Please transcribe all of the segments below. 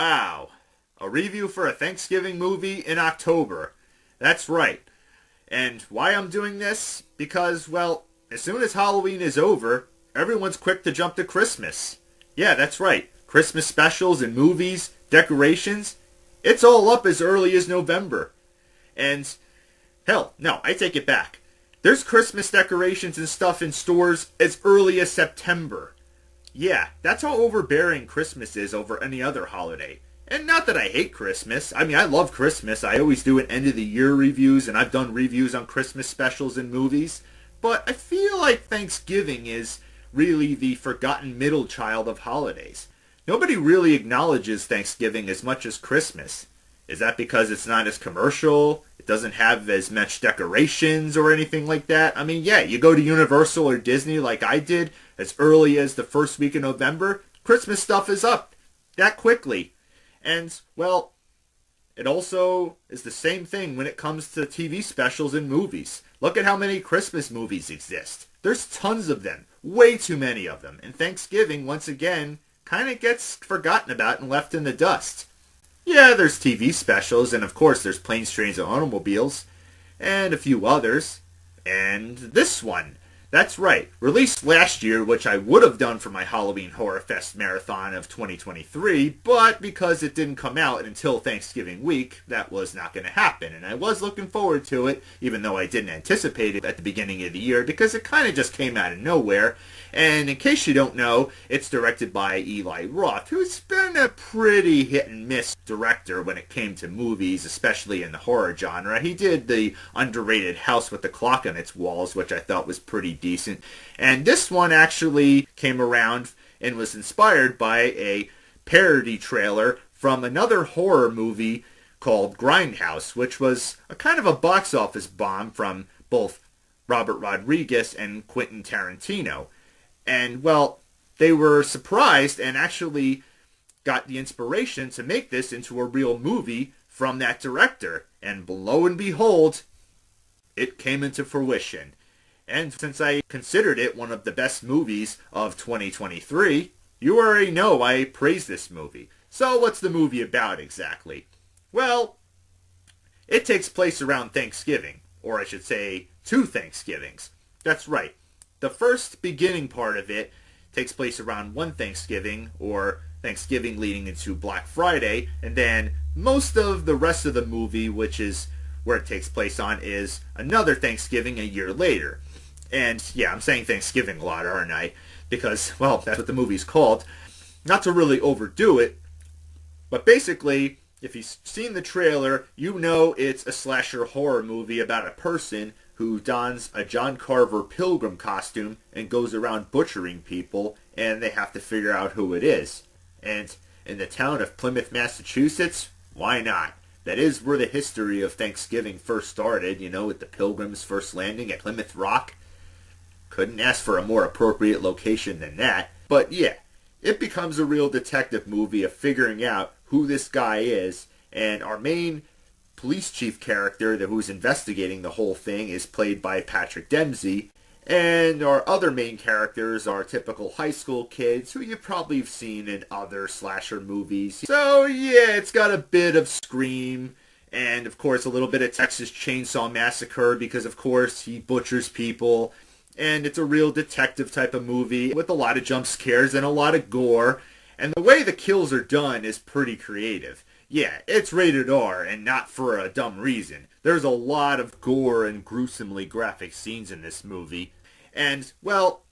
Wow. A review for a Thanksgiving movie in October. That's right. And why I'm doing this? Because, well, as soon as Halloween is over, everyone's quick to jump to Christmas. Yeah, that's right. Christmas specials and movies, decorations, it's all up as early as November. And, hell, no, I take it back. There's Christmas decorations and stuff in stores as early as September. Yeah, that's how overbearing Christmas is over any other holiday. And not that I hate Christmas. I mean, I love Christmas. I always do an end-of-the-year reviews, and I've done reviews on Christmas specials and movies. But I feel like Thanksgiving is really the forgotten middle child of holidays. Nobody really acknowledges Thanksgiving as much as Christmas. Is that because it's not as commercial? It doesn't have as much decorations or anything like that? I mean, yeah, you go to Universal or Disney like I did as early as the first week of November, Christmas stuff is up that quickly. And, well, it also is the same thing when it comes to TV specials and movies. Look at how many Christmas movies exist. There's tons of them. Way too many of them. And Thanksgiving, once again, kind of gets forgotten about and left in the dust. Yeah, there's TV specials, and of course there's Planes, Trains, and Automobiles, and a few others. And this one. That's right, released last year, which I would have done for my Halloween Horror Fest Marathon of 2023, but because it didn't come out until Thanksgiving week, that was not going to happen. And I was looking forward to it, even though I didn't anticipate it at the beginning of the year, because it kind of just came out of nowhere. And in case you don't know, it's directed by Eli Roth, who's been a pretty hit-and-miss director when it came to movies, especially in the horror genre. He did the underrated House with the Clock on Its Walls, which I thought was pretty decent. And this one actually came around and was inspired by a parody trailer from another horror movie called Grindhouse, which was a kind of a box office bomb from both Robert Rodriguez and Quentin Tarantino. And, well, they were surprised and actually got the inspiration to make this into a real movie from that director. And lo and behold, it came into fruition. And since I considered it one of the best movies of 2023, you already know I praise this movie. So what's the movie about exactly? Well, it takes place around Thanksgiving, or I should say 2 Thanksgivings. That's right. The first beginning part of it takes place around one Thanksgiving, or Thanksgiving leading into Black Friday, and then most of the rest of the movie, which is where it takes place on, is another Thanksgiving a year later. And yeah, I'm saying Thanksgiving a lot, aren't I? Because, well, that's what the movie's called. Not to really overdo it, but basically, if you've seen the trailer, you know it's a slasher horror movie about a person who dons a John Carver pilgrim costume and goes around butchering people, and they have to figure out who it is. And in the town of Plymouth, Massachusetts, why not? That is where the history of Thanksgiving first started, you know, with the Pilgrims first landing at Plymouth Rock. Couldn't ask for a more appropriate location than that. But yeah, it becomes a real detective movie of figuring out who this guy is, and our main police chief character who's investigating the whole thing is played by Patrick Dempsey, and our other main characters are typical high school kids who you've probably seen in other slasher movies. So yeah, it's got a bit of Scream, and of course a little bit of Texas Chainsaw Massacre, because of course he butchers people, and it's a real detective type of movie with a lot of jump scares and a lot of gore, and the way the kills are done is pretty creative. Yeah, it's rated R, and not for a dumb reason. There's a lot of gore and gruesomely graphic scenes in this movie. And, well,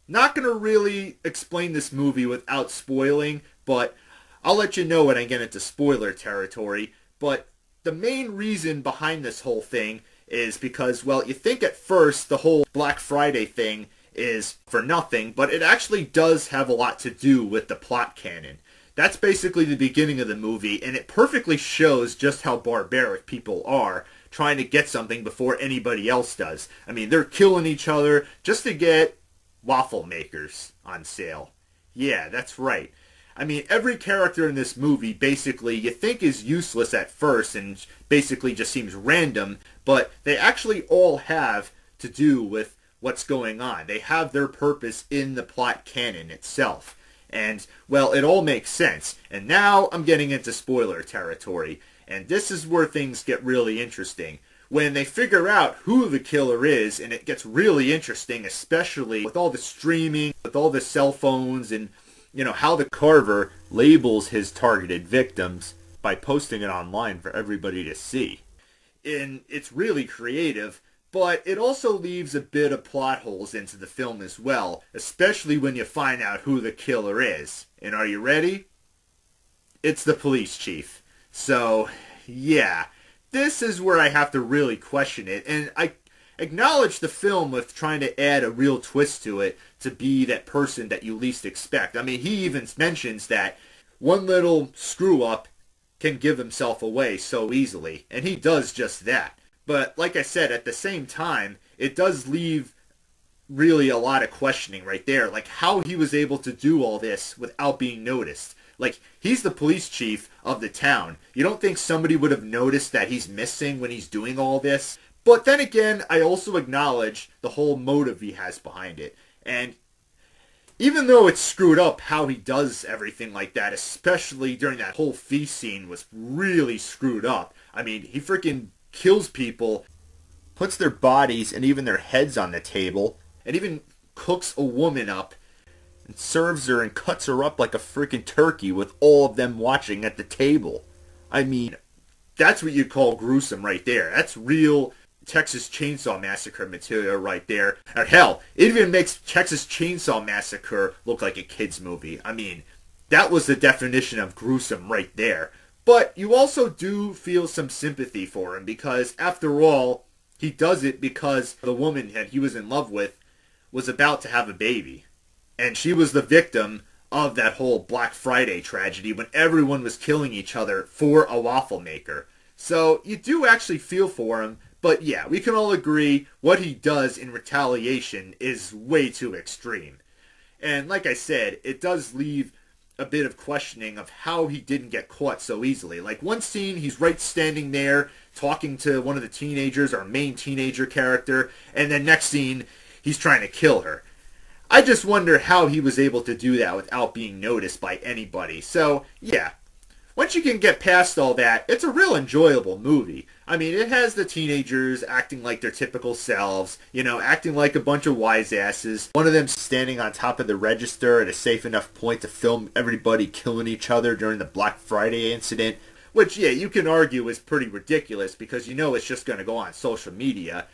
not going to really explain this movie without spoiling, but I'll let you know when I get into spoiler territory. But the main reason behind this whole thing is because, well, you think at first the whole Black Friday thing is for nothing, but it actually does have a lot to do with the plot canon. That's basically the beginning of the movie, and it perfectly shows just how barbaric people are trying to get something before anybody else does. I mean, they're killing each other just to get waffle makers on sale. Yeah, that's right. I mean, every character in this movie basically you think is useless at first and basically just seems random, but they actually all have to do with what's going on. They have their purpose in the plot canon itself. And, well, it all makes sense. And now I'm getting into spoiler territory. And this is where things get really interesting. When they figure out who the killer is, and it gets really interesting, especially with all the streaming, with all the cell phones, and, how the Carver labels his targeted victims by posting it online for everybody to see. And it's really creative, but it also leaves a bit of plot holes into the film as well, especially when you find out who the killer is. And are you ready? It's the police chief. So, yeah, this is where I have to really question it, and I acknowledge the film with trying to add a real twist to it to be that person that you least expect. I mean, he even mentions that one little screw-up can give himself away so easily, and he does just that. But like I said, at the same time, it does leave really a lot of questioning right there, like how he was able to do all this without being noticed. Like, he's the police chief of the town. You don't think somebody would have noticed that he's missing when he's doing all this? But then again, I also acknowledge the whole motive he has behind it. And even though it's screwed up how he does everything like that, especially during that whole feast scene was really screwed up. I mean, he freaking kills people, puts their bodies and even their heads on the table, and even cooks a woman up and serves her and cuts her up like a freaking turkey with all of them watching at the table. I mean, that's what you call gruesome right there. That's real Texas Chainsaw Massacre material right there. Or hell, it even makes Texas Chainsaw Massacre look like a kid's movie. I mean, that was the definition of gruesome right there. But you also do feel some sympathy for him because, after all, he does it because the woman that he was in love with was about to have a baby. And she was the victim of that whole Black Friday tragedy when everyone was killing each other for a waffle maker. So you do actually feel for him, but yeah, we can all agree what he does in retaliation is way too extreme. And like I said, it does leave a bit of questioning of how he didn't get caught so easily. Like one scene, he's right standing there talking to one of the teenagers, our main teenager character, and then next scene, he's trying to kill her. I just wonder how he was able to do that without being noticed by anybody. So, yeah. Once you can get past all that, it's a real enjoyable movie. I mean, it has the teenagers acting like their typical selves, acting like a bunch of wise asses. One of them standing on top of the register at a safe enough point to film everybody killing each other during the Black Friday incident. Which, yeah, you can argue is pretty ridiculous because it's just going to go on social media.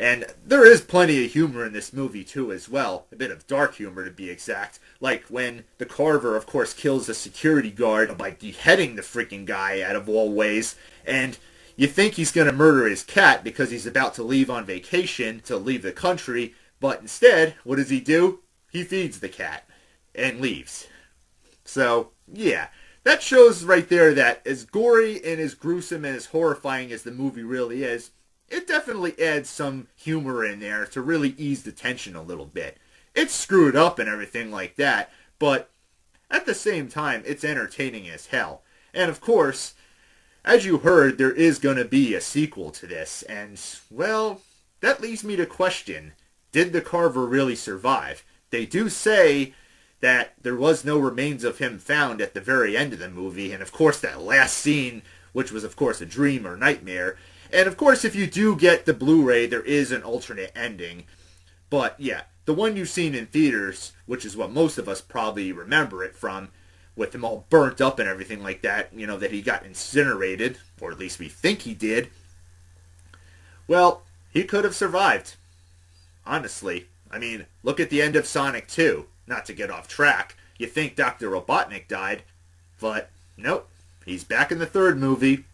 And there is plenty of humor in this movie, too, as well. A bit of dark humor, to be exact. Like when the Carver, of course, kills the security guard by beheading the freaking guy out of all ways. And you think he's going to murder his cat because he's about to leave on vacation to leave the country. But instead, what does he do? He feeds the cat and leaves. So, yeah. That shows right there that as gory and as gruesome and as horrifying as the movie really is, it definitely adds some humor in there to really ease the tension a little bit. It's screwed up and everything like that, but at the same time, it's entertaining as hell. And of course, as you heard, there is going to be a sequel to this, and, well, that leads me to question, did the Carver really survive? They do say that there was no remains of him found at the very end of the movie, and of course that last scene, which was of course a dream or nightmare. And of course, if you do get the Blu-ray, there is an alternate ending. But yeah, the one you've seen in theaters, which is what most of us probably remember it from, with him all burnt up and everything like that, that he got incinerated, or at least we think he did. Well, he could have survived. Honestly. I mean, look at the end of Sonic 2. Not to get off track. You think Dr. Robotnik died, but nope. He's back in the third movie.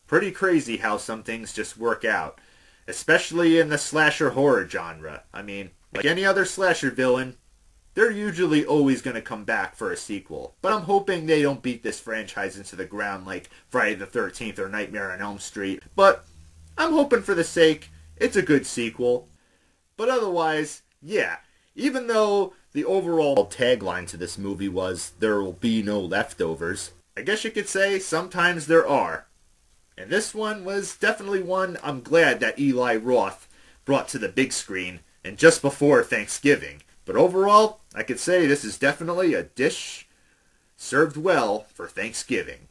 Pretty crazy how some things just work out. Especially in the slasher horror genre. I mean, like any other slasher villain, they're usually always going to come back for a sequel. But I'm hoping they don't beat this franchise into the ground like Friday the 13th or Nightmare on Elm Street. But I'm hoping for the sake, it's a good sequel. But otherwise, yeah. Even though the overall tagline to this movie was, there will be no leftovers, I guess you could say sometimes there are. And this one was definitely one I'm glad that Eli Roth brought to the big screen, and just before Thanksgiving. But overall, I could say this is definitely a dish served well for Thanksgiving.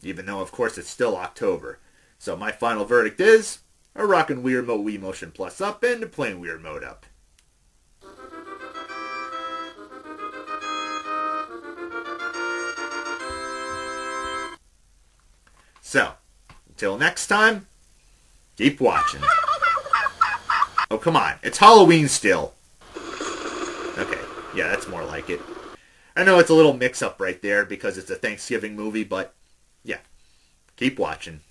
Even though, of course, it's still October. So my final verdict is a rockin' Weird Mode Wii Motion Plus up and a plain Weird Mode up. So, until next time, keep watching. Oh, come on. It's Halloween still. Okay, yeah, that's more like it. I know it's a little mix-up right there because it's a Thanksgiving movie, but yeah, keep watching.